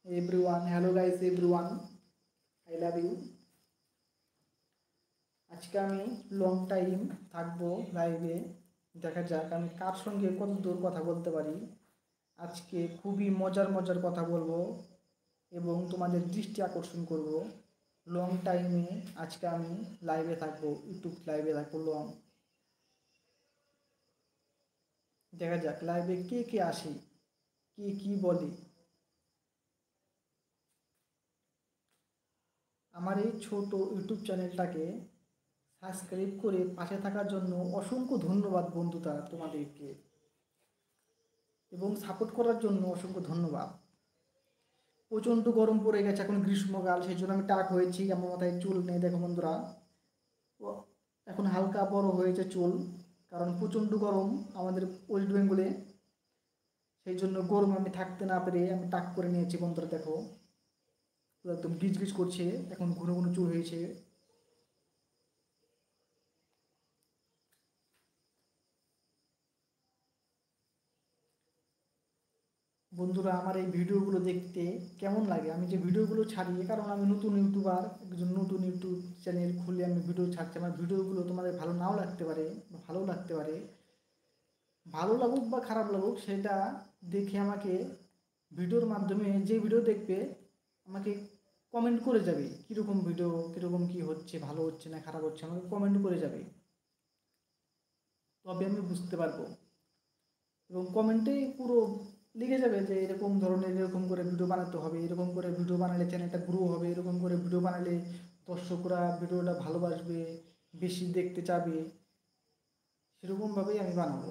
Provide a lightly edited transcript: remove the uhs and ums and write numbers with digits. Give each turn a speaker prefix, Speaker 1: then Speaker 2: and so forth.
Speaker 1: Everyone hello guys everyone I लाभ you. आज के आमी लंग टाइम थाकबो लाइवे, देखा जाक आमी कार संगे कत दूर कथा बोलते पारी। आज के खूबी मजार मजार कथा बोलबो एबं तोमादेर दृष्टि आकर्षण करब। लंग टाइमे आज के आमी लाइवे थाकबो, यूट्यूब लाइवे थाकबो लंग। देखा जाक लाइवे के के आसे, के कि बोले। আমার এই ছোট ইউটিউব চ্যানেলটাকে সাবস্ক্রাইব করে পাশে থাকার জন্য অসংখ্য ধন্যবাদ বন্ধুরা তোমাদেরকে, এবং সাপোর্ট করার জন্য অসংখ্য ধন্যবাদ। প্রচণ্ড গরম পড়ে গেছে, এখন গ্রীষ্মকাল, সেই জন্য আমি টাক হয়েছি। আমার মাথায় চুল নেই, দেখো বন্ধুরা, এখন হালকা বড় হয়েছে চুল, কারণ প্রচণ্ড গরম আমাদের ওয়েস্ট বেঙ্গলে। সেই জন্য গরম আমি থাকতে না পেরে আমি টাক করে নিয়েছি বন্ধুরা। দেখো একদম গিজ গিজ করছে, এখন ঘন ঘন চুল হয়েছে। বন্ধুরা আমার এই ভিডিওগুলো দেখতে কেমন লাগে, আমি যে ভিডিওগুলো ছাড়ি, কারণ আমি নতুন ইউটিউবার, একজন নতুন ইউটিউব চ্যানেল খুলে আমি ভিডিও ছাড়ছি। আমার ভিডিওগুলো তোমাদের ভালো নাও লাগতে পারে বা ভালো লাগতে পারে। ভালো লাগুক বা খারাপ লাগুক সেটা দেখে আমাকে ভিডিওর মাধ্যমে, যে ভিডিও দেখবে আমাকে কমেন্ট করে যাবে কীরকম ভিডিও, কীরকম কী হচ্ছে, ভালো হচ্ছে না খারাপ হচ্ছে, আমাকে কমেন্ট করে যাবে, তবে আমি বুঝতে পারবো। এবং কমেন্টে পুরো লিখে যাবে যে এরকম ধরনের, এরকম করে ভিডিও বানাতে হবে, এরকম করে ভিডিও বানালে চ্যানেলটা গ্রো হবে, এরকম করে ভিডিও বানালে দর্শকরা ভিডিওটা ভালোবাসবে, বেশি দেখতে চাবে, সেরকমভাবেই আমি বানাবো।